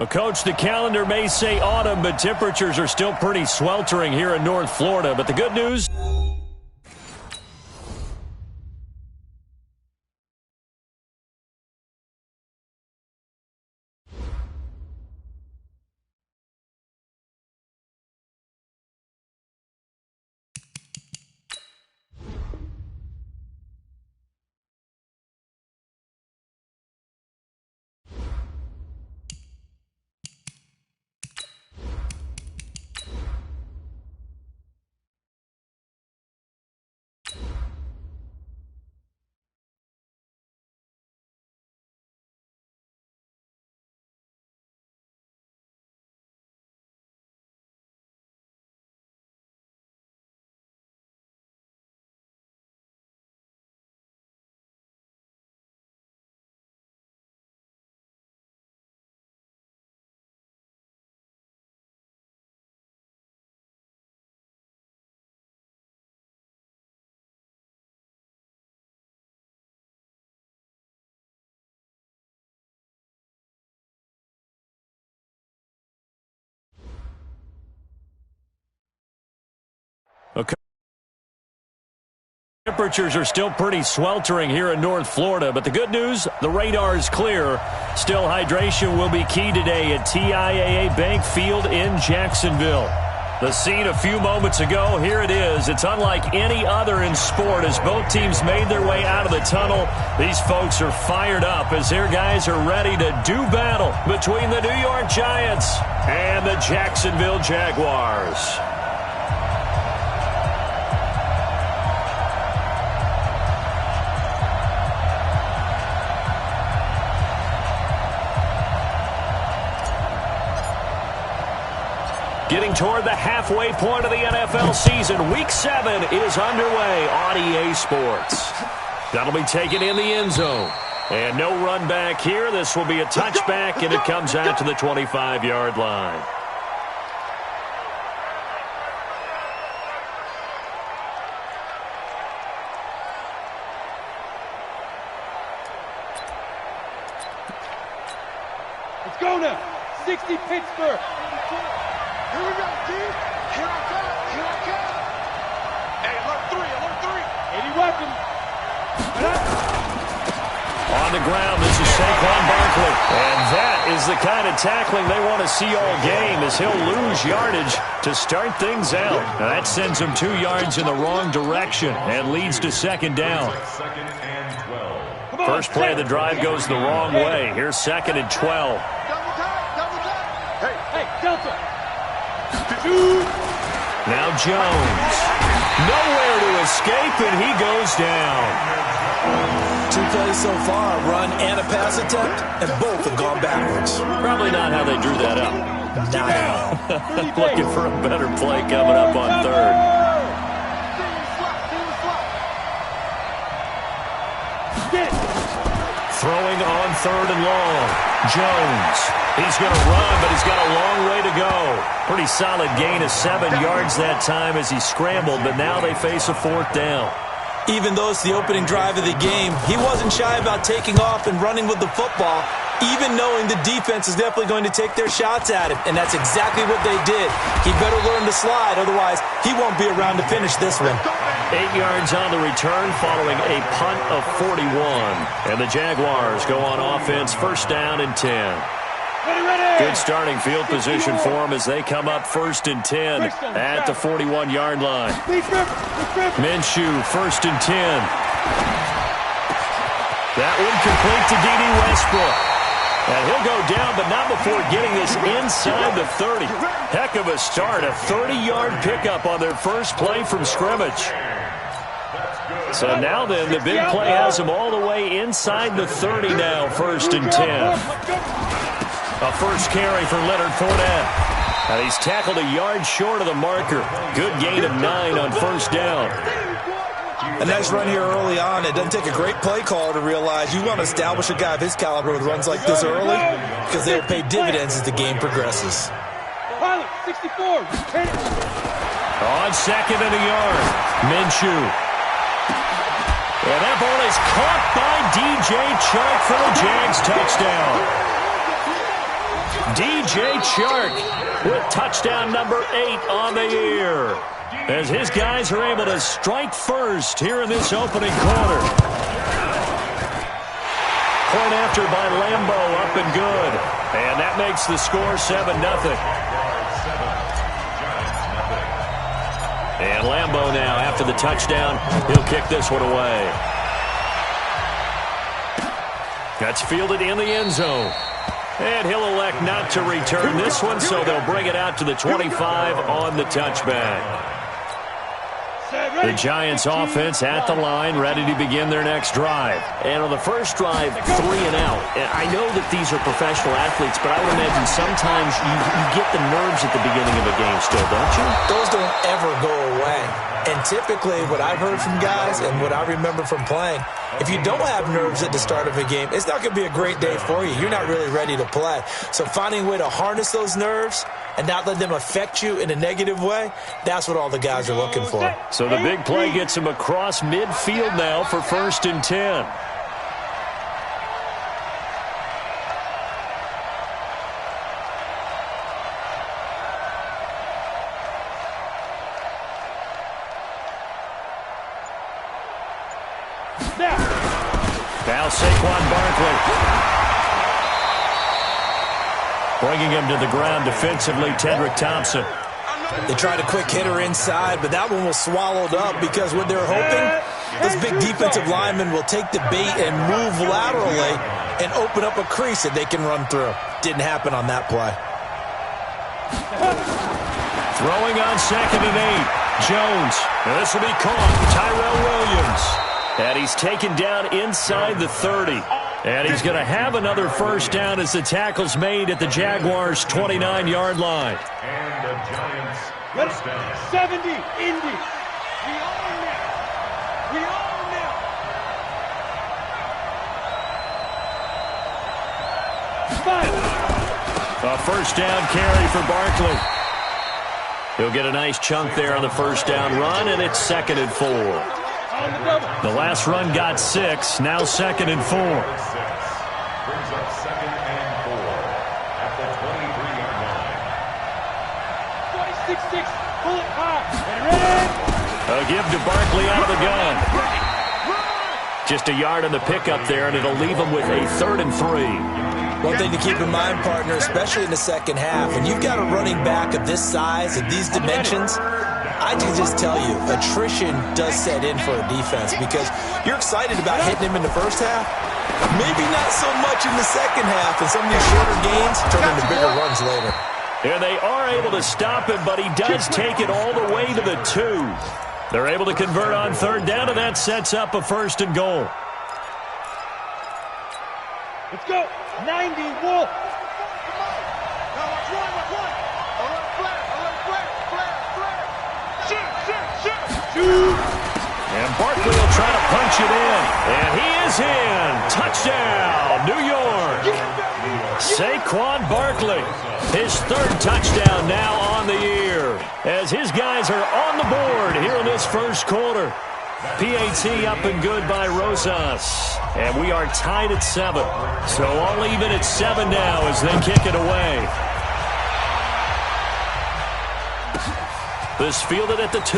Well, Coach, the calendar may say autumn, but temperatures are still pretty sweltering here in North Florida. But the good news... Okay. Temperatures are still pretty sweltering here in North Florida, but the good news, the radar is clear. Still, hydration will be key today at TIAA Bank Field in Jacksonville. The scene a few moments ago, here it is. It's unlike any other in sport as both teams made their way out of the tunnel. These folks are fired up as their guys are ready to do battle between the New York Giants and the Jacksonville Jaguars. Getting toward the halfway point of the NFL season, Week 7 is underway on EA Sports. That'll be taken in the end zone. And no run back here. This will be a touchback, and it comes out to the 25-yard line. Let's go now. 60 Pittsburgh. Here we go, D. Here I come. Here I come. Hey, alert 3. 80 weapons. On the ground, this is Saquon Barkley. And that is the kind of tackling they want to see all game as he'll lose yardage to start things out. Now, that sends him 2 yards in the wrong direction and leads to second down. First play of the drive goes the wrong way. Here's 2nd and 12. Double time. Hey, Delta. Now Jones. Nowhere to escape, and he goes down. 2 plays so far, a run and a pass attempt, and both have gone backwards. Probably not how they drew that up. Not at all. Looking for a better play coming up on 3rd. Throwing on 3rd and long. Jones. He's going to run, but he's got a long way to go. Pretty solid gain of 7 yards that time as he scrambled, but now they face a 4th down. Even though it's the opening drive of the game, he wasn't shy about taking off and running with the football, even knowing the defense is definitely going to take their shots at him, and that's exactly what they did. He better learn to slide, otherwise he won't be around to finish this one. 8 yards on the return following a punt of 41. And the Jaguars go on offense, 1st down and 10. Good starting field position for them as they come up 1st and 10 at the 41-yard line. Minshew, 1st and 10. That one complete to D.D. Westbrook. And he'll go down, but not before getting this inside the 30. Heck of a start, a 30-yard pickup on their first play from scrimmage. So now then, the big play has them all the way inside the 30 now, 1st and 10. A first carry for Leonard Fournette. And he's tackled a yard short of the marker. Good gain of 9 on 1st down. A nice run here early on. It doesn't take a great play caller to realize you want to establish a guy of his caliber with runs like this early because they will pay dividends as the game progresses. 64. On 2nd and a yard, Minshew. And that ball is caught by D.J. Chark for the Jags touchdown. DJ Chark with touchdown number 8 on the year, as his guys are able to strike first here in this opening quarter. Point after by Lambeau, up and good. And that makes the score 7-0. And Lambeau now, after the touchdown, he'll kick this one away. That's fielded in the end zone. And he'll elect not to return this one, so they'll bring it out to the 25 on the touchback. The Giants offense at the line, ready to begin their next drive. And on the first drive, 3 and out. I know that these are professional athletes, but I would imagine sometimes you get the nerves at the beginning of a game still, don't you? Those don't ever go away. And typically what I've heard from guys and what I remember from playing, if you don't have nerves at the start of a game, it's not going to be a great day for you. You're not really ready to play. So finding a way to harness those nerves and not let them affect you in a negative way, that's what all the guys are looking for. So the big play gets him across midfield now for 1st and 10. Now Saquon Barkley. Bringing him to the ground defensively, Tedrick Thompson. They tried a quick hitter inside, but that one was swallowed up because what they're hoping, those big defensive linemen will take the bait and move laterally and open up a crease that they can run through. Didn't happen on that play. Throwing on 2nd and 8. Jones. And this will be caught. Tyrell Williams. And he's taken down inside the 30. And he's going to have another first down as the tackle's made at the Jaguars' 29-yard line. And the Giants first down. 70, Indy. We own now. We own now. A first down carry for Barkley. He'll get a nice chunk there on the first down run, and it's 2nd and 4. The last run got 6, now 2nd and 4. Brings up 2nd and 4 at the 23-yard line. 26-6, pull it high. A give to Barkley out of the gun. Just a yard on the pickup there, and it'll leave him with a 3rd and 3. One thing to keep in mind, partner, especially in the second half, when you've got a running back of this size, of these dimensions, I can just tell you, attrition does set in for a defense because you're excited about hitting him in the first half. Maybe not so much in the second half, and some of these shorter gains turn into bigger runs later. And they are able to stop him, but he does take it all the way to the 2. They're able to convert on 3rd down, and that sets up a 1st and goal. Let's go. 90, Wolf. And Barkley will try to punch it in. And he is in. Touchdown, New York. Saquon Barkley. His 3rd touchdown now on the year, as his guys are on the board here in this first quarter. PAT up and good by Rosas. And we are tied at 7. So all even at 7 now as they kick it away. This fielded at the 2.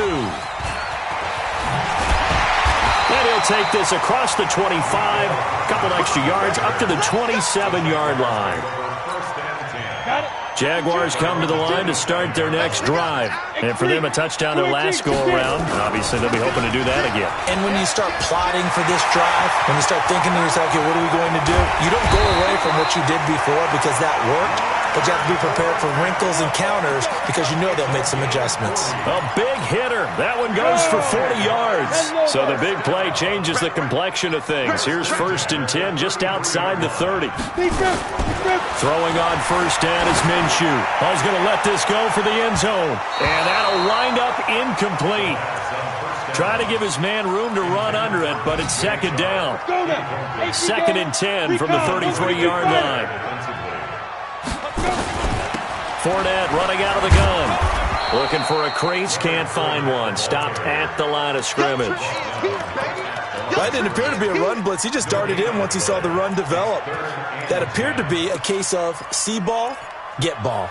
And he'll take this across the 25. Couple extra yards up to the 27-yard line. Jaguars come to the line to start their next drive. And for them, a touchdown their last go-around. Obviously, they'll be hoping to do that again. And when you start plotting for this drive, when you start thinking to yourself, okay, what are we going to do? You don't go away from what you did before because that worked. But you have to be prepared for wrinkles and counters because you know they'll make some adjustments. A big hitter. That one goes for 40 yards. So the big play changes the complexion of things. Here's 1st and 10 just outside the 30. Throwing on first down is Minshew. He's going to let this go for the end zone. And that'll wind up incomplete. Try to give his man room to run under it, but it's 2nd down. 2nd and 10 from the 33-yard line. Fournette running out of the gun. Looking for a crease, can't find one. Stopped at the line of scrimmage. That didn't appear to be a run blitz. He just darted in once he saw the run develop. That appeared to be a case of see ball, Get ball.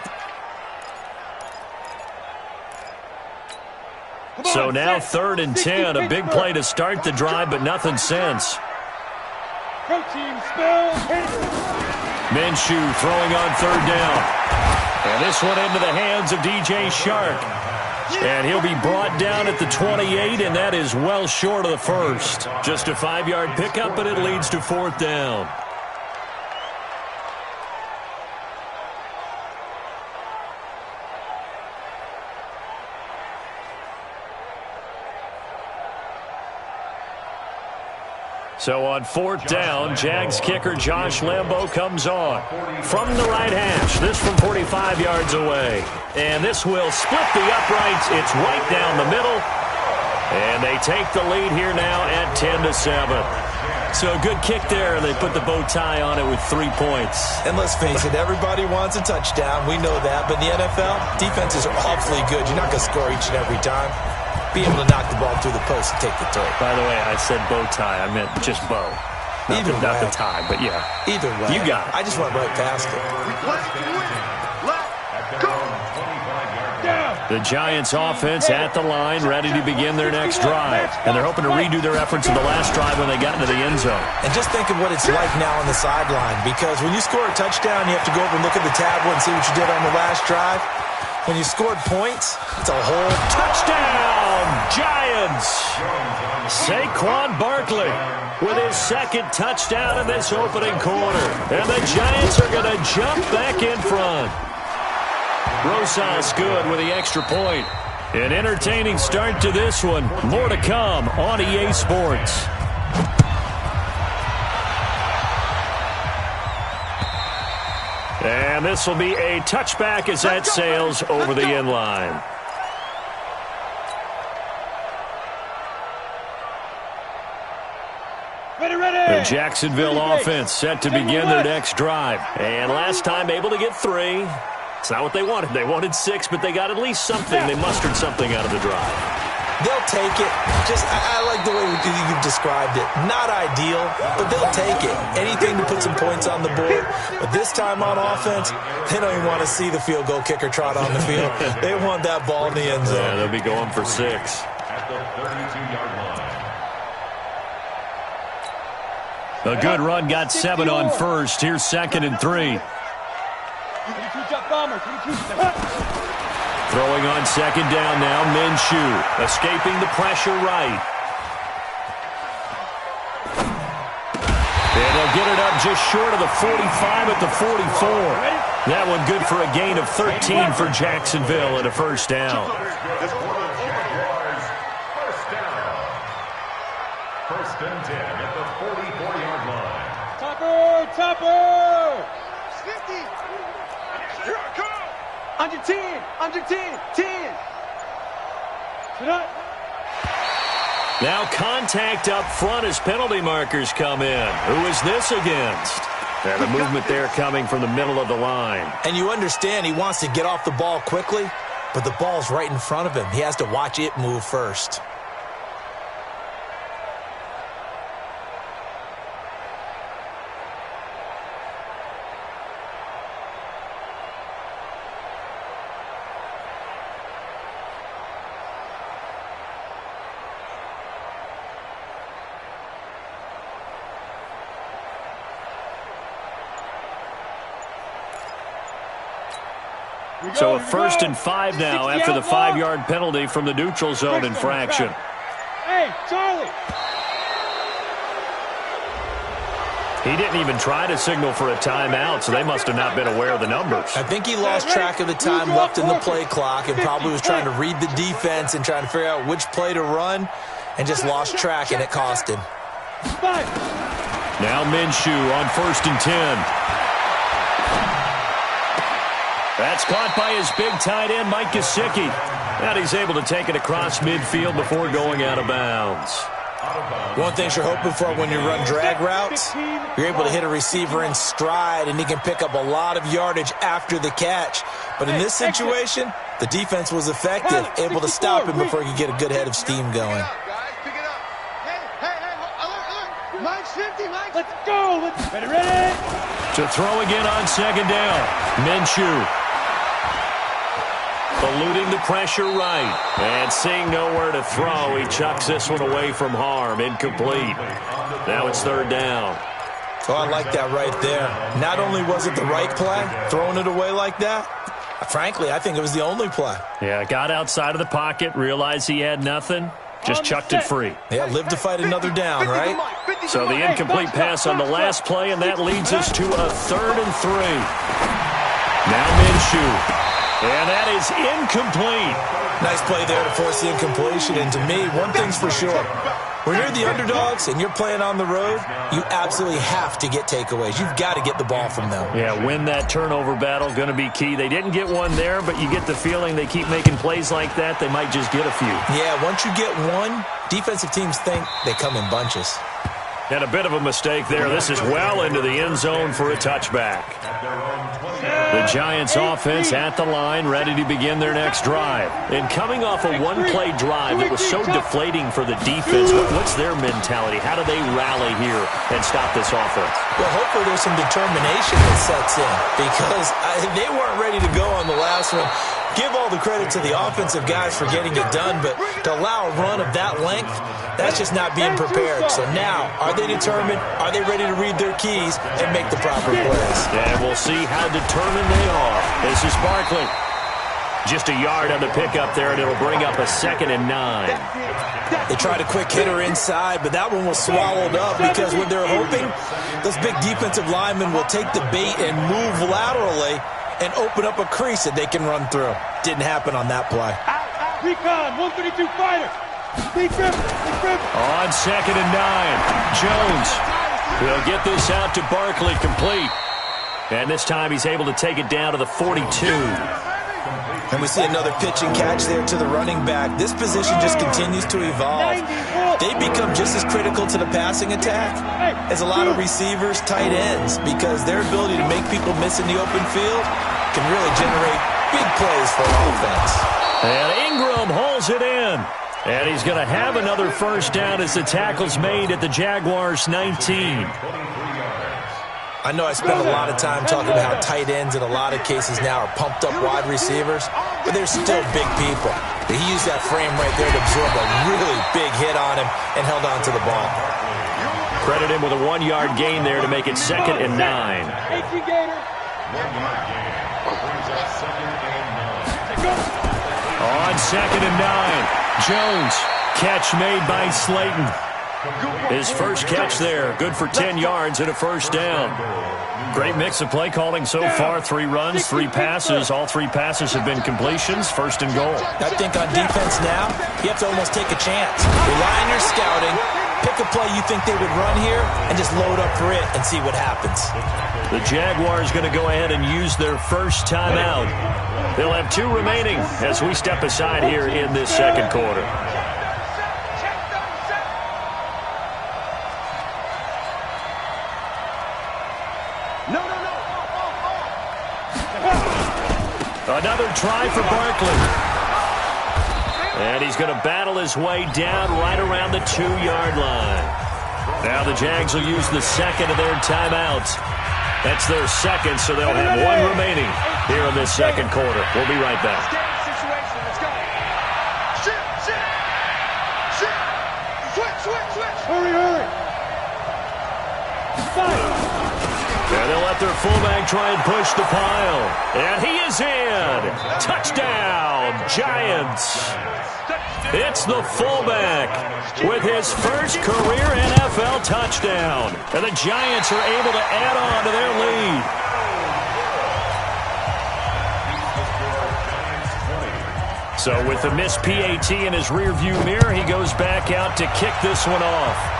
So now 3rd and 10. A big play to start the drive, but nothing since. Minshew throwing on 3rd down. And this one into the hands of DJ Shark. And he'll be brought down at the 28, and that is well short of the first. Just a 5-yard pickup, but it leads to 4th down. So on 4th down, Jags kicker Josh Lambo comes on from the right hash. This from 45 yards away. And this will split the uprights. It's right down the middle. And they take the lead here now at 10-7. So a good kick there. They put the bow tie on it with 3 points. And let's face it, everybody wants a touchdown. We know that. But in the NFL, defenses are awfully good. You're not going to score each and every time. Be able to knock the ball through the post and take the throw. By the way, I said bow tie. I meant just bow. Not the tie, but yeah. Either way. You got it. I just went right past it. The Giants offense at the line, ready to begin their next drive. And they're hoping to redo their efforts of the last drive when they got into the end zone. And just think of what it's like now on the sideline. Because when you score a touchdown, you have to go over and look at the tablet and see what you did on the last drive. When you scored points, it's a whole touchdown, Giants. Saquon Barkley with his 2nd touchdown in this opening quarter. And the Giants are going to jump back in front. Rosas good with the extra point. An entertaining start to this one. More to come on EA Sports. And this will be a touchback as that sails over the end line. The Jacksonville offense set to begin their next drive. And last time able to get 3. It's not what they wanted. They wanted 6, but they got at least something. They mustered something out of the drive. They'll take it. I like the way you've described it. Not ideal, but they'll take it. Anything to put some points on the board. But this time on offense, they don't even want to see the field goal kicker trot on the field. They want that ball in the end zone. Yeah, they'll be going for 6. At the 32-yard line. A good run got 7 on first. Here's 2nd and 3. Throwing on 2nd down now, Minshew. Escaping the pressure right. And they'll get it up just short of the 45 at the 44. That one good for a gain of 13 for Jacksonville and a 1st down. First and 10 at the 44-yard line. Topper! 50! Here I come! Under 10! 10! Now contact up front as penalty markers come in. Who is this against? And the movement there coming from the middle of the line. And you understand he wants to get off the ball quickly, but the ball's right in front of him. He has to watch it move first. So a 1st and 5 now after the 5-yard penalty from the neutral zone infraction. Hey, Charlie! He didn't even try to signal for a timeout, so they must have not been aware of the numbers. I think he lost track of the time left in the play clock and probably was trying to read the defense and trying to figure out which play to run and just lost track, and it cost him. Now Minshew on 1st and 10. That's caught by his big tight end, Mike Gesicki. And he's able to take it across midfield before going out of bounds. One thing you're hoping for when you run drag routes, you're able to hit a receiver in stride, and he can pick up a lot of yardage after the catch. But in this situation, the defense was effective, able to stop him before he could get a good head of steam going. Let's go! Ready? To throw again on 2nd down. Minshew. Eluding the pressure right. And seeing nowhere to throw, he chucks this one away from harm. Incomplete. Now it's third down. Oh, I like that right there. Not only was it the right play, throwing it away like that, frankly, I think it was the only play. Yeah, got outside of the pocket, realized he had nothing, just chucked it free. Yeah, live to fight another down, right? So the incomplete pass on the last play, and that leads us to a 3rd and 3. Now Minshew. And that is incomplete. Nice play there to force the incompletion. And to me, one thing's for sure. When you're the underdogs and you're playing on the road, you absolutely have to get takeaways. You've got to get the ball from them. Yeah, win that turnover battle, going to be key. They didn't get one there, but you get the feeling they keep making plays like that, they might just get a few. Yeah, once you get one, defensive teams think they come in bunches. And a bit of a mistake there. This is well into the end zone for a touchback. The Giants offense at the line, ready to begin their next drive. And coming off a one-play drive that was so deflating for the defense, what's their mentality? How do they rally here and stop this offense? Well, hopefully there's some determination that sets in because they weren't ready to go on the last one. Give all the credit to the offensive guys for getting it done, but to allow a run of that length, that's just not being prepared. So now, are they determined? Are they ready to read their keys and make the proper plays? And we'll see how determined they are. This is Barkley. Just a yard on the pickup there, and it'll bring up a 2nd and 9. They tried a quick hitter inside, but that one was swallowed up because what they're hoping, those big defensive linemen will take the bait and move laterally and open up a crease that they can run through. Didn't happen on that play. Recon, 132 fighter. Big rip. On 2nd and 9, Jones. He'll get this out to Barkley, complete. And this time he's able to take it down to the 42. And we see another pitch and catch there to the running back. This position just continues to evolve. They become just as critical to the passing attack as a lot of receivers, tight ends, because their ability to make people miss in the open field can really generate big plays for an offense. And Ingram hauls it in. And he's going to have another first down as the tackle's made at the Jaguars' 19. I know I spent a lot of time talking about how tight ends in a lot of cases now are pumped up wide receivers, but they're still big people. He used that frame right there to absorb a really big hit on him and held on to the ball. Credit him with a 1-yard gain there to make it 2nd and 9. On 2nd and 9, Jones. Catch made by Slayton. His first catch there, good for 10 yards and a first down. Great mix of play calling so far. 3 runs, 3 passes. All 3 passes have been completions. 1st and goal. I think on defense now, you have to almost take a chance. Rely on your scouting. Pick a play you think they would run here and just load up for it and see what happens. The Jaguars going to go ahead and use their first timeout. They'll have 2 remaining as we step aside here in this second quarter. Another try for Barkley. And he's going to battle his way down right around the 2-yard line. Now the Jags will use the 2nd of their timeouts. That's their 2nd, so they'll have 1 remaining here in this second quarter. We'll be right back. Hurry. And they'll let their fullback try and push the pile. And he is in. Touchdown, Giants. It's the fullback with his first career NFL touchdown. And the Giants are able to add on to their lead. So with the missed PAT in his rearview mirror, he goes back out to kick this one off.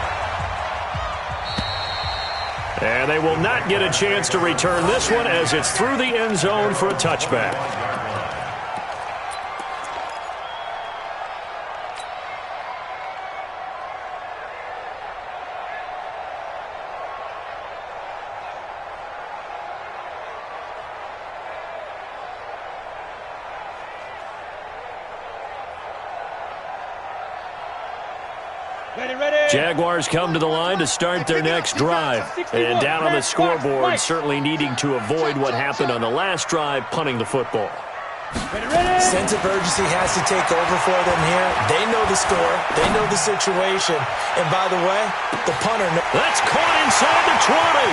And they will not get a chance to return this one as it's through the end zone for a touchback. Jaguars come to the line to start their next drive. And down on the scoreboard, certainly needing to avoid what happened on the last drive, punting the football. Sense of urgency has to take over for them here. They know the score. They know the situation. And by the way, the punter knows. That's caught inside the 20.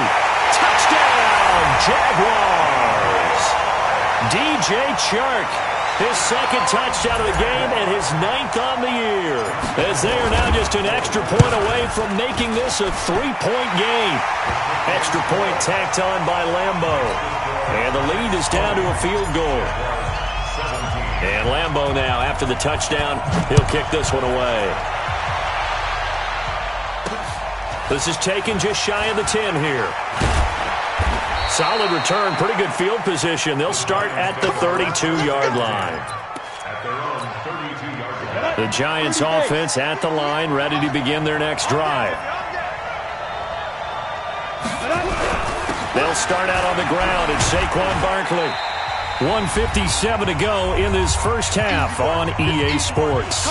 Touchdown, Jaguars. DJ Chark, his second touchdown of the game and his 9th on the year. As they are now just an extra point away from making this a 3-point game. Extra point tacked on by Lambo. And the lead is down to a field goal. And Lambo now, after the touchdown, he'll kick this one away. This is taken just shy of the 10 here. Solid return, pretty good field position. They'll start at the 32-yard line. The Giants offense at the line, ready to begin their next drive. They'll start out on the ground. It's Saquon Barkley. 1:57 to go in this first half on EA Sports.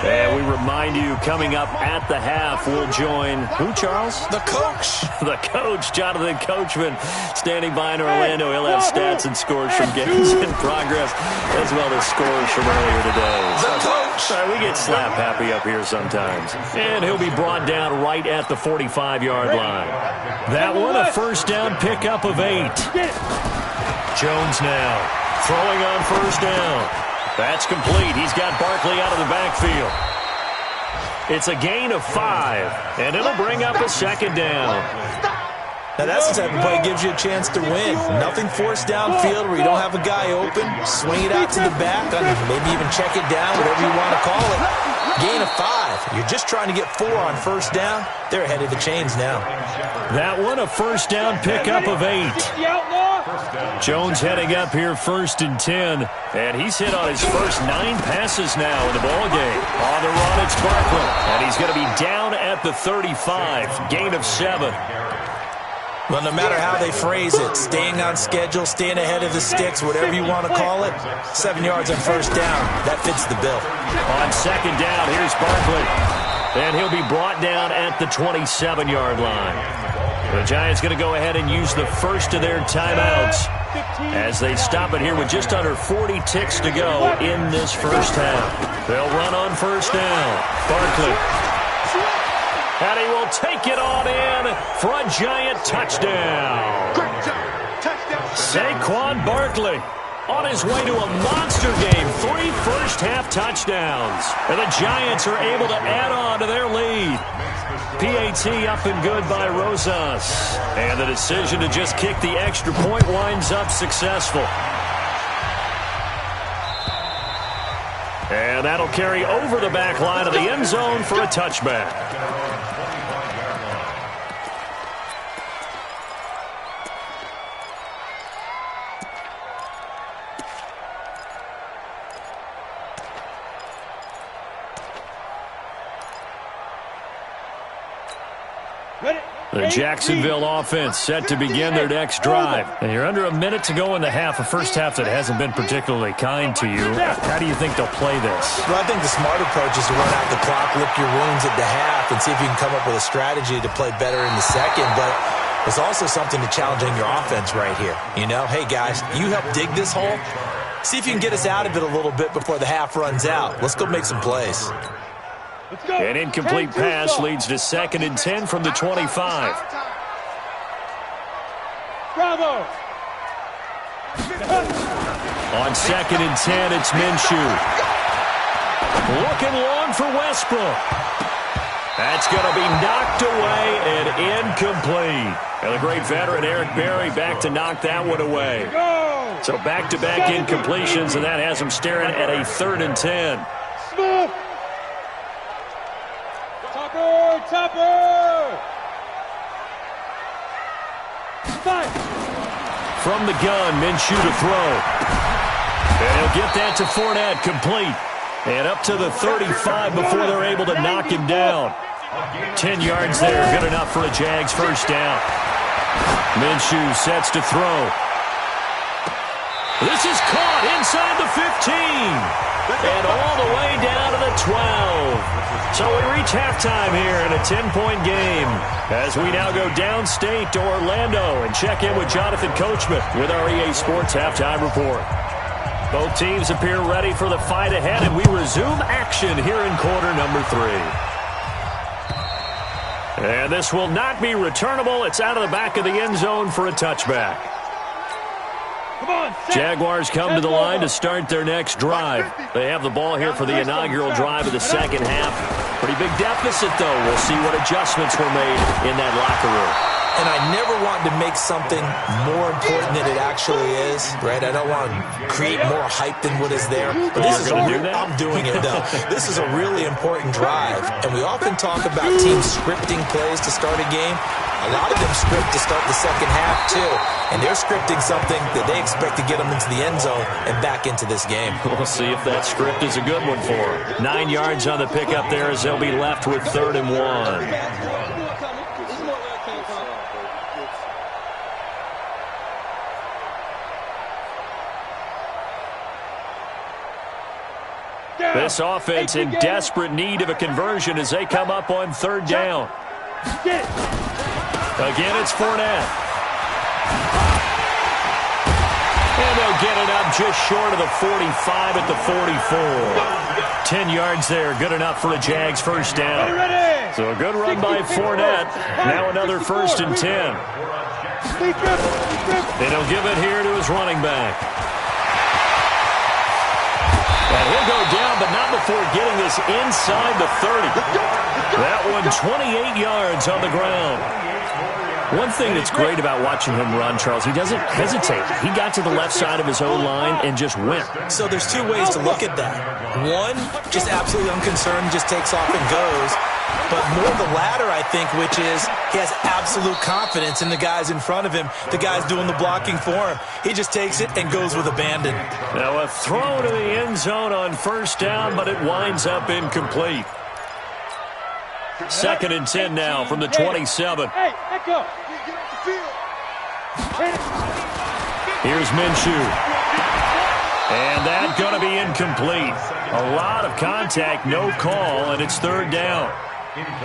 And we remind you, coming up at the half, we'll join who, Charles? The coach. The coach, Jonathan Coachman, standing by in Orlando. He'll have stats and scores from games in progress, as well as scores from earlier today. The coach. We get slap happy up here sometimes. And he'll be brought down right at the 45-yard line. That one, a first down pickup of 8. Jones now throwing on first down. That's complete. He's got Barkley out of the backfield. It's a gain of 5, and it'll bring up a second down. Now, that's the type of play that gives you a chance to win. Nothing forced downfield where you don't have a guy open. Swing it out to the back, maybe even check it down, whatever you want to call it. Gain of 5. You're just trying to get 4 on first down. They're ahead of the chains now. That one, a first down pickup of 8. Jones heading up here 1st and 10. And he's hit on his first 9 passes now in the ballgame. On the run, it's Barkley. And he's going to be down at the 35. Gain of 7. Well, no matter how they phrase it, staying on schedule, staying ahead of the sticks, whatever you want to call it, 7 yards on first down, that fits the bill. On second down, here's Barkley. And he'll be brought down at the 27-yard line. The Giants going to go ahead and use the first of their timeouts as they stop it here with just under 40 ticks to go in this first half. They'll run on first down. Barkley. And he will take it on in for a Giant touchdown. Saquon Barkley on his way to a monster game. 3 first-half touchdowns. And the Giants are able to add on to their lead. PAT up and good by Rosas. And the decision to just kick the extra point winds up successful. And that'll carry over the back line of the end zone for a touchback. The Jacksonville offense set to begin their next drive. And you're under a minute to go in the half, a first half that hasn't been particularly kind to you. How do you think they'll play this? Well, I think the smart approach is to run out the clock, lick your wounds at the half, and see if you can come up with a strategy to play better in the second. But there's also something to challenging your offense right here. You know, hey, guys, you help dig this hole. See if you can get us out of it a little bit before the half runs out. Let's go make some plays. An incomplete pass leads to 2nd and 10 from the 25. Bravo. On 2nd and 10, it's Minshew. Looking long for Westbrook. That's going to be knocked away and incomplete. And the great veteran Eric Berry back to knock that one away. So back-to-back incompletions, and that has him staring at a 3rd and 10. Smith. Topper! From the gun, Minshew to throw. And he'll get that to Fournette, complete. And up to the 35 before they're able to knock him down. 10 yards there, good enough for a Jags first down. Minshew sets to throw. This is caught inside the 15. And all the way down to the 12. So we reach halftime here in a 10-point game as we now go downstate to Orlando and check in with Jonathan Coachman with our EA Sports Halftime Report. Both teams appear ready for the fight ahead, and we resume action here in quarter number 3. And this will not be returnable. It's out of the back of the end zone for a touchback. Jaguars come to the line to start their next drive. They have the ball here for the inaugural drive of the second half. Pretty big deficit, though. We'll see what adjustments were made in that locker room. And I never want to make something more important than it actually is, right? I don't want to create more hype than what is there. But this is I'm doing it, though. This is a really important drive. And we often talk about teams scripting plays to start a game. A lot of them script to start the second half, too. And they're scripting something that they expect to get them into the end zone and back into this game. We'll see if that script is a good one for them. 9 yards on the pickup there as they'll be left with 3rd and 1. This offense in desperate need of a conversion as they come up on 3rd down. Again, it's Fournette. And they'll get it up just short of the 45 at the 44. 10 yards there, good enough for a Jags first down. So a good run by Fournette. Now another 1st and 10. And he'll give it here to his running back. And he'll go down, but not before getting this inside the 30. That one 28 yards on the ground. One thing that's great about watching him run, Charles, he doesn't hesitate. He got to the left side of his own line and just went. So there's 2 ways to look at that. One, just absolutely unconcerned, just takes off and goes. But more the latter, I think, which is he has absolute confidence in the guys in front of him, the guys doing the blocking for him. He just takes it and goes with abandon. Now a throw to the end zone on 1st down, but it winds up incomplete. 2nd and 10 now from the 27. Here's Minshew. And that's going to be incomplete. A lot of contact, no call, and it's 3rd down.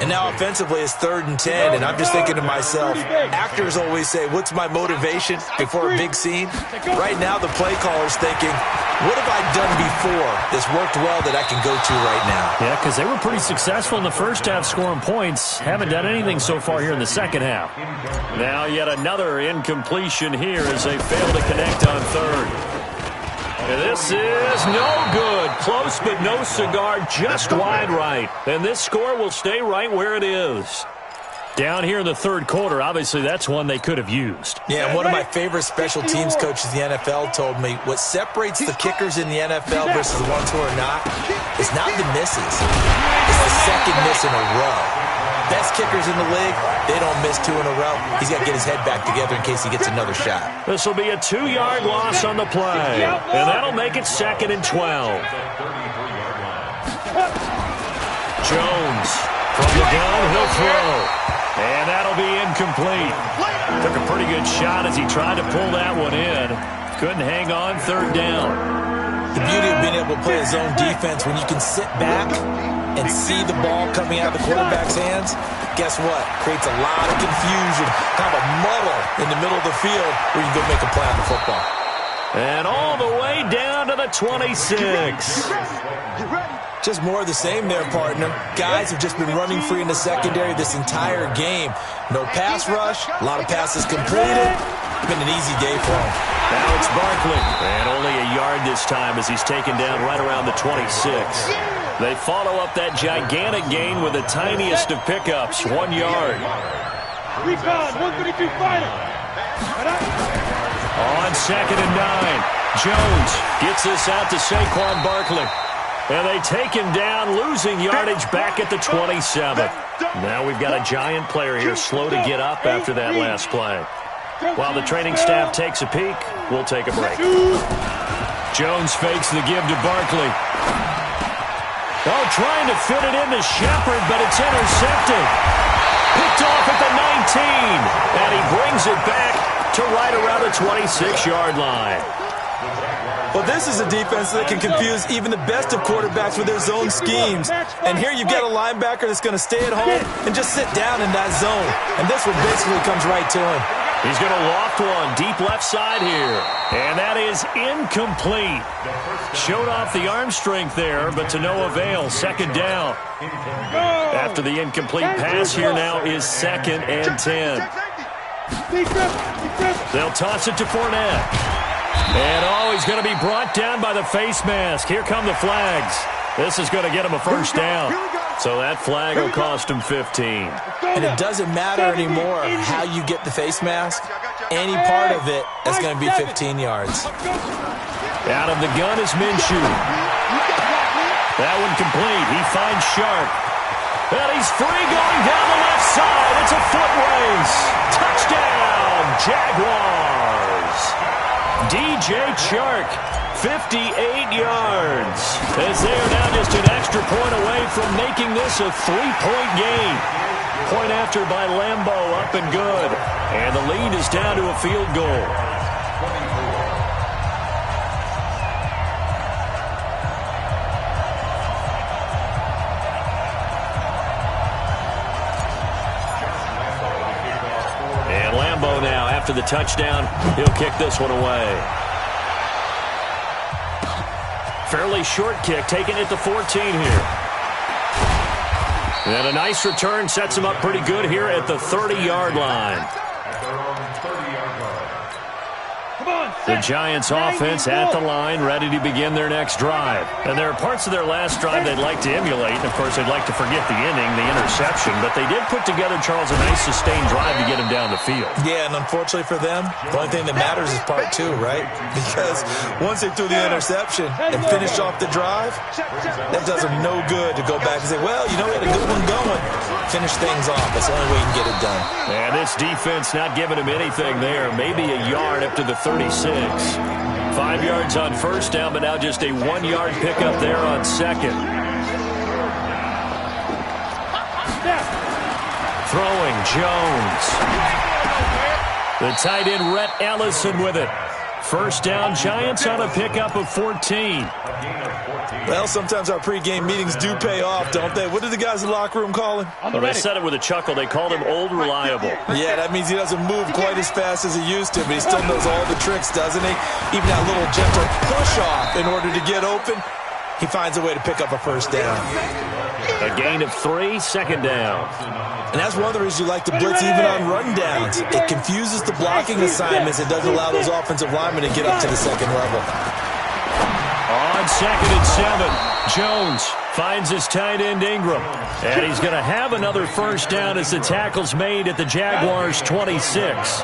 And now offensively it's 3rd and 10, and I'm just thinking to myself, actors always say, what's my motivation before a big scene? Right now the play caller's thinking, what have I done before that's worked well that I can go to right now? Yeah, because they were pretty successful in the first half scoring points. Haven't done anything so far here in the second half. Now yet another incompletion here as they fail to connect on 3rd. This is no good. Close, but no cigar, just wide right. And this score will stay right where it is. Down here in the 3rd quarter, obviously that's one they could have used. Yeah, and one of my favorite special teams coaches in the NFL told me what separates the kickers in the NFL versus the ones who are not is not the misses. It's the second miss in a row. Best kickers in the league, they don't miss 2 in a row. He's got to get his head back together in case he gets another shot. This will be a 2-yard loss on the play, and that'll make it 2nd and 12. Jones from the gun, he'll throw, and that'll be incomplete. Took a pretty good shot as he tried to pull that one in. Couldn't hang on 3rd down. The beauty of being able to play a zone defense when you can sit back and see the ball coming out of the quarterback's hands, guess what? Creates a lot of confusion, kind of a muddle in the middle of the field where you can go make a play on the football. And all the way down to the 26. Just more of the same there, partner. Guys have just been running free in the secondary this entire game. No pass rush, a lot of passes completed. Been an easy day for him. Now it's Barkley, and only a yard this time as he's taken down right around the 26. They follow up that gigantic gain with the tiniest of pickups, 1 yard. Recon, 132 final. On 2nd and 9, Jones gets this out to Saquon Barkley. And they take him down, losing yardage back at the 27. Now we've got a giant player here, slow to get up after that last play. While the training staff takes a peek, we'll take a break. Jones fakes the give to Barkley. Oh, trying to fit it into Shepard, but it's intercepted. Picked off at the 19, and he brings it back to right around the 26-yard line. Well, Well, this is a defense that can confuse even the best of quarterbacks with their zone schemes. And here you've got a linebacker that's going to stay at home and just sit down in that zone. And this one basically comes right to him. He's going to loft one deep left side here. And that is incomplete. Showed off the arm strength there, but to no avail. Second down. After the incomplete pass here now is 2nd and 10. They'll toss it to Fournette. And, he's going to be brought down by the face mask. Here come the flags. This is going to get him a first down. So that flag will cost him 15. And it doesn't matter anymore how you get the face mask. Any part of it is going to be 15 yards. Out of the gun is Minshew. That one complete. He finds Sharp. And he's free going down the left side. It's a foot race. Touchdown, Jaguars. DJ Chark, 58 yards. As they are now just an extra point away from making this a 3-point game. Point after by Lambeau, up and good. And the lead is down to a field goal. And Lambeau now, after the touchdown, he'll kick this one away. Fairly short kick, taking it to 14 here. And a nice return sets him up pretty good here at the 30-yard line. The Giants offense at the line, ready to begin their next drive. And there are parts of their last drive they'd like to emulate. And, of course, they'd like to forget the inning, the interception. But they did put together, Charles, a nice sustained drive to get him down the field. Yeah, and unfortunately for them, the only thing that matters is part 2, right? Because once they threw the interception and finished off the drive, that does them no good to go back and say, well, you know, we had a good one going. Finish things off. That's the only way you can get it done. And this defense not giving him anything there. Maybe a yard up to the 36. 5 yards on first down, but now just a 1-yard pickup there on second. Throwing, Jones. The tight end, Rhett Ellison with it. First down, Giants on a pickup of 14. Well, sometimes our pregame meetings do pay off, don't they? What did the guys in the locker room call him? Well, they said it with a chuckle. They called him Old Reliable. Yeah, that means he doesn't move quite as fast as he used to, but he still knows all the tricks, doesn't he? Even that little gentle push-off in order to get open, he finds a way to pick up a first down. A gain of 3, second down. And that's one of the reasons you like to blitz even on rundowns. It confuses the blocking assignments. It doesn't allow those offensive linemen to get up to the second level. On 2nd and 7, Jones finds his tight end Ingram. And he's going to have another first down as the tackle's made at the Jaguars' 26.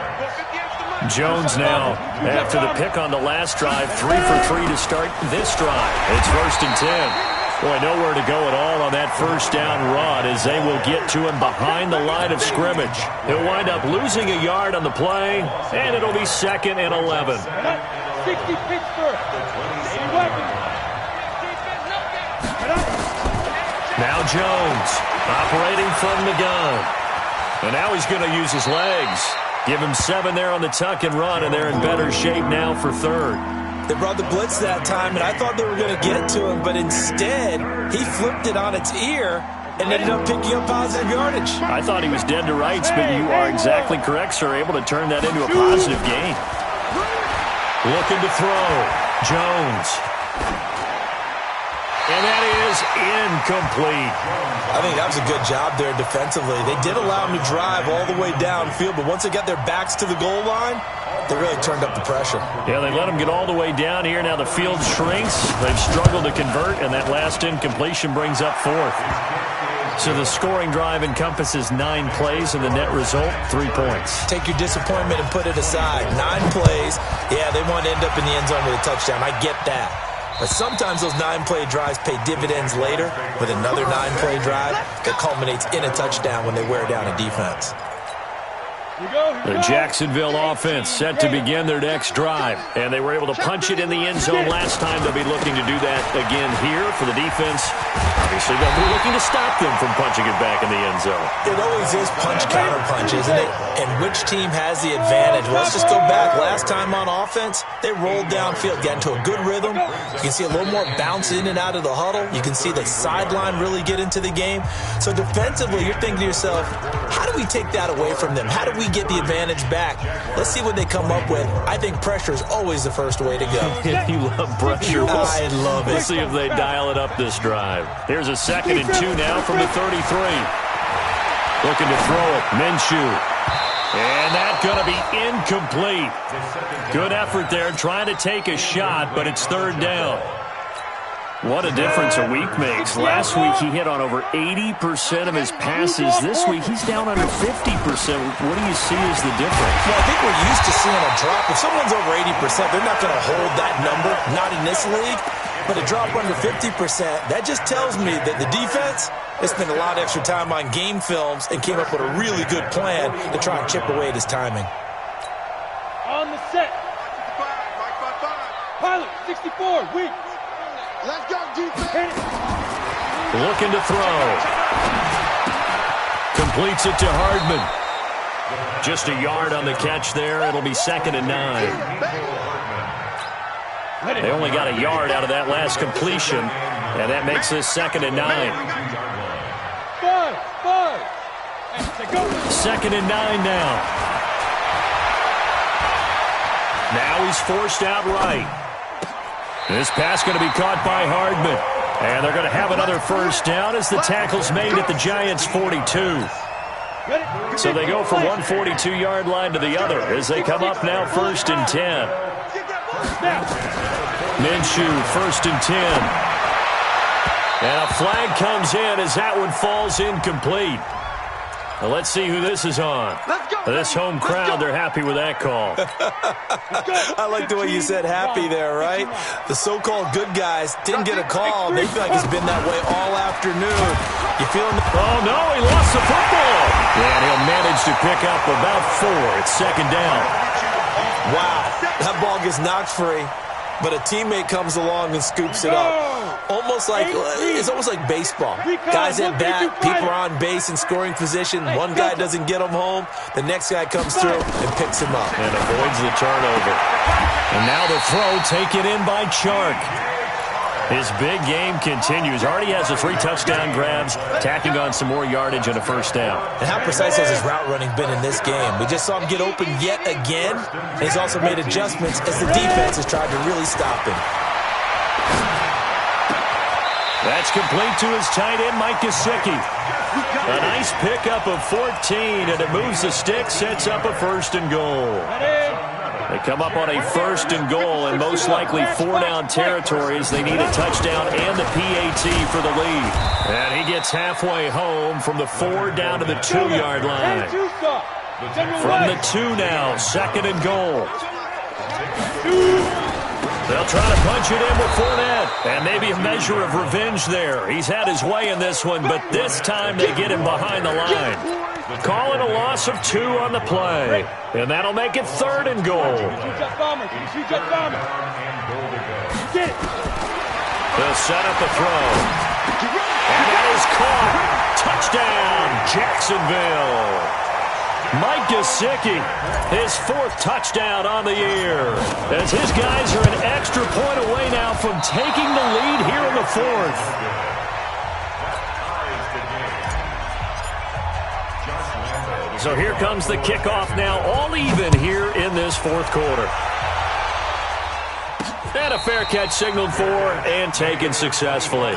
Jones now, after the pick on the last drive, 3 for 3 to start this drive. It's 1st and 10. Boy, nowhere to go at all on that first down run as they will get to him behind the line of scrimmage. He'll wind up losing a yard on the play, and it'll be 2nd and 11. 60 Pittsburgh. Now Jones operating from the gun. And now he's going to use his legs. Give him 7 there on the tuck and run, and they're in better shape now for 3rd. They brought the blitz that time, and I thought they were going to get to him, but instead, he flipped it on its ear and ended up picking up positive yardage. I thought he was dead to rights, but you are exactly correct, sir. Able to turn that into a positive gain. Looking to throw. Jones. And that is incomplete. I think that was a good job there defensively. They did allow him to drive all the way downfield, but once they got their backs to the goal line, they really turned up the pressure. Yeah, they let him get all the way down here. Now the field shrinks. They've struggled to convert, and that last incompletion brings up 4th. So the scoring drive encompasses 9 plays, and the net result, 3 points. Take your disappointment and put it aside. 9 plays. Yeah, they want to end up in the end zone with a touchdown. I get that. But sometimes those 9-play drives pay dividends later with another 9-play drive that culminates in a touchdown when they wear down a defense. The Jacksonville offense set to begin their next drive. And they were able to punch it in the end zone last time. They'll be looking to do that again here for the defense. obviously they'll be looking to stop them from punching it back in the end zone. It always is punch-counter-punch, isn't it? And which team has the advantage? Well, let's just go back. Last time on offense, they rolled downfield, got into a good rhythm. You can see a little more bounce in and out of the huddle. You can see the sideline really get into the game. So defensively, you're thinking to yourself, how do we take that away from them? How do we get the advantage back? Let's see what they come up with. I think pressure is always the first way to go. You love pressure. I love it. We'll see if they dial it up this drive. Here's a 2nd and 2 now from the 33. Looking to throw it. Minshew. And that's going to be incomplete. Good effort there trying to take a shot, but it's 3rd down. What a difference a week makes. Last week he hit on over 80% of his passes. This week he's down under 50%. What do you see as the difference? Well, I think we're used to seeing a drop. If someone's over 80%, they're not going to hold that number, not in this league. But a drop under 50%, that just tells me that the defense has spent a lot of extra time on game films and came up with a really good plan to try and chip away at his timing. On the set. Pilot, 64, weak. Let's go, defense. Looking to throw. Completes it to Hardman. Just a yard on the catch there. It'll be 2nd and 9. They only got a yard out of that last completion, and that makes this 2nd and 9. 2nd and 9 now. Now he's forced out right. This pass going to be caught by Hardman. And they're going to have another first down as the tackle's made at the Giants' 42. So they go from one 42-yard line to the other as they come up now 1st and 10. Minshew, 1st and 10. And a flag comes in as that one falls incomplete. Now let's see who this is on. This home crowd, they're happy with that call. I like the way you said happy there, right? The so-called good guys didn't get a call. They feel like it's been that way all afternoon. You feeling the... Oh, no, he lost the football. And he'll manage to pick up about 4. It's 2nd down. Wow, that ball gets knocked free, but a teammate comes along and scoops it up. It's almost like baseball. Guys at bat, people are on base in scoring position. One guy doesn't get him home. The next guy comes through and picks him up. And avoids the turnover. And now the throw taken in by Chark. His big game continues. Already has the 3 touchdown grabs, tacking on some more yardage and a first down. And how precise has his route running been in this game? We just saw him get open yet again. And he's also made adjustments as the defense has tried to really stop him. That's complete to his tight end, Mike Gesicki. A nice pickup of 14, and it moves the stick, sets up a 1st and goal. They come up on a 1st and goal, and most likely 4-down territory as they need a touchdown and the PAT for the lead. And he gets halfway home from the 4 down to the 2-yard line. From the 2 now, 2nd and goal. They'll try to punch it in with Fournette. And maybe a measure of revenge there. He's had his way in this one, but this time they get him behind the line. Calling a loss of 2 on the play. And that'll make it 3rd and goal. They'll set up the throw. And that is caught. Touchdown, Jacksonville. Mike Gesicki, his 4th touchdown on the year. As his guys are an extra point away now from taking the lead here in the 4th. So here comes the kickoff now, all even here in this 4th quarter. And a fair catch signaled for and taken successfully.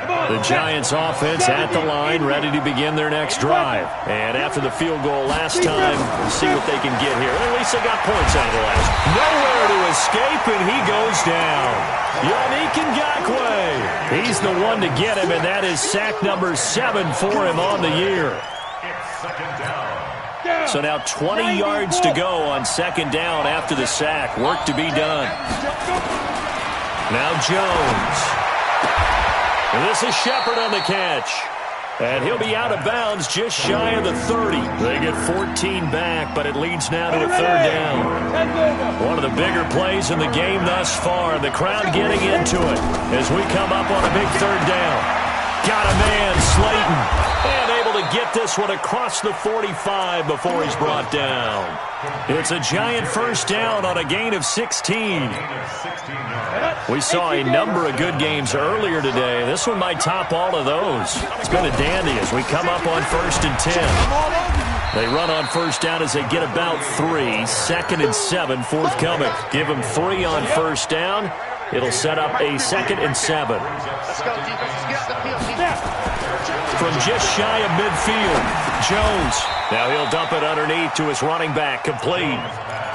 The Giants offense at the line, ready to begin their next drive. And after the field goal last time, we'll see what they can get here. At least they got points out of the last. Nowhere to escape, and he goes down. Yannick Ngakoue. He's the one to get him, and that is sack number 7 for him on the year. So now 20 yards to go on 2nd down after the sack. Work to be done. Now Jones. And this is Shepard on the catch. And he'll be out of bounds just shy of the 30. They get 14 back, but it leads now to a third down. One of the bigger plays in the game thus far. The crowd getting into it as we come up on a big third down. Got a man, Slayton, and able to get this one across the 45 before he's brought down. It's a giant first down on a gain of 16. We saw a number of good games earlier today. This one might top all of those. It's been a dandy as we come up on 1st and 10. They run on first down as they get about 3. 2nd and 7 forthcoming. Give them 3 on first down. It'll set up a 2nd and 7. From just shy of midfield, Jones. Now he'll dump it underneath to his running back, complete.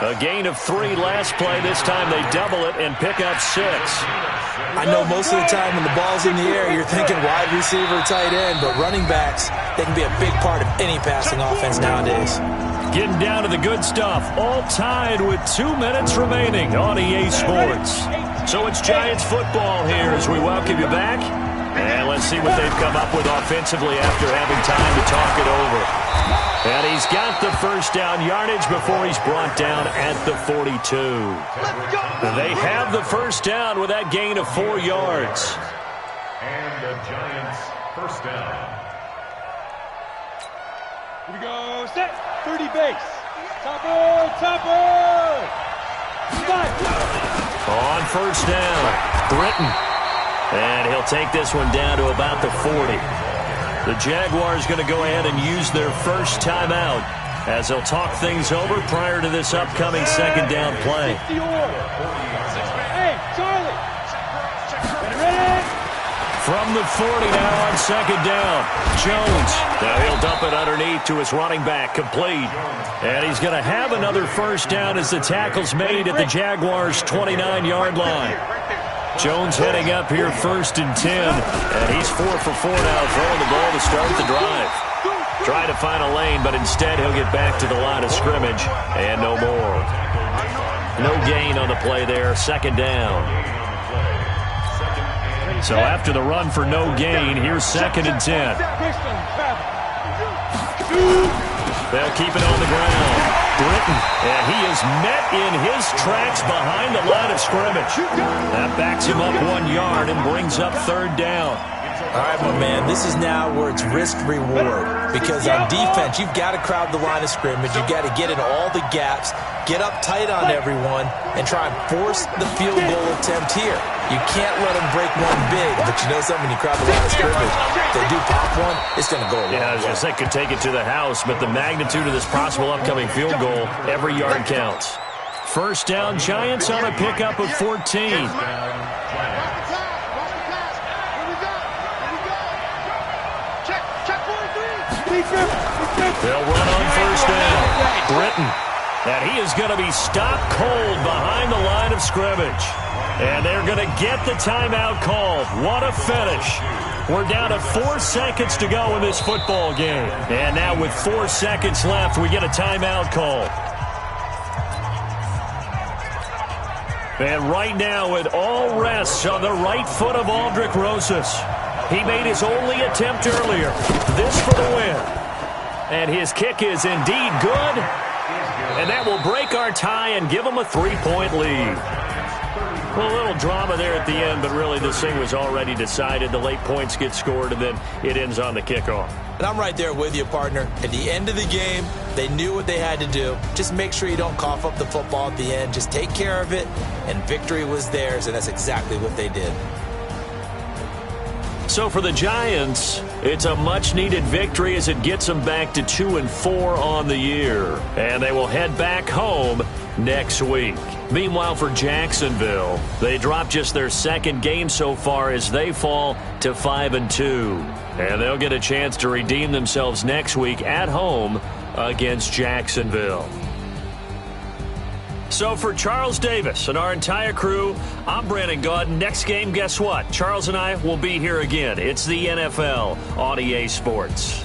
A gain of 3 last play. This time they double it and pick up 6. I know most of the time when the ball's in the air, you're thinking wide receiver, tight end, but running backs, they can be a big part of any passing offense nowadays. Getting down to the good stuff. All tied with 2 minutes remaining on EA Sports. So it's Giants football here as we welcome you back. And let's see what they've come up with offensively after having time to talk it over. And he's got the first down yardage before he's brought down at the 42. They have the first down with that gain of 4 yards. And the Giants first down. Here we go. Set. 30 base. Topper. On first down, Britton. And he'll take this one down to about the 40. The Jaguars going to go ahead and use their first timeout as they'll talk things over prior to this upcoming second down play. Hey, Charlie. Ready? From the 40 now on second down, Jones. Now he'll dump it underneath to his running back, complete. And he's going to have another first down as the tackle's made at the Jaguars' 29-yard line. Jones heading up here 1st and 10, and he's 4 for 4 now, throwing the ball to start the drive. Trying to find a lane, but instead he'll get back to the line of scrimmage, and no more. No gain on the play there, second down. So after the run for no gain, here's 2nd and 10. They'll keep it on the ground. Britton, and he is met in his tracks behind the line of scrimmage. That backs him up 1 yard and brings up third down. All right, my man, this is now where it's risk-reward. Because on defense, you've got to crowd the line of scrimmage. You've got to get in all the gaps, get up tight on everyone, and try and force the field goal attempt here. You can't let them break one big, but you know something, when you crowd the line of scrimmage, if they do pop one, it's going to go a long way. Yeah, I was going to say, could take it to the house, but the magnitude of this possible upcoming field goal, every yard counts. First down, Giants on a pickup of 14. They'll run on first down. Britton. And he is going to be stopped cold behind the line of scrimmage. And they're going to get the timeout called. What a finish. We're down to 4 seconds to go in this football game. And now with 4 seconds left, we get a timeout call. And right now it all rests on the right foot of Aldrick Rosas. He made his only attempt earlier. This for the win. And his kick is indeed good. And that will break our tie and give him a 3-point lead. Well, a little drama there at the end, but really this thing was already decided. The late points get scored, and then it ends on the kickoff. And I'm right there with you, partner. At the end of the game, they knew what they had to do. Just make sure you don't cough up the football at the end. Just take care of it, and victory was theirs, and that's exactly what they did. So for the Giants, it's a much-needed victory as it gets them back to 2-4 on the year. And they will head back home next week. Meanwhile, for Jacksonville, they dropped just their second game so far as they fall to 5-2. And they'll get a chance to redeem themselves next week at home against Jacksonville. So for Charles Davis and our entire crew, I'm Brandon Gaudin. Next game, guess what? Charles and I will be here again. It's the NFL on EA Sports.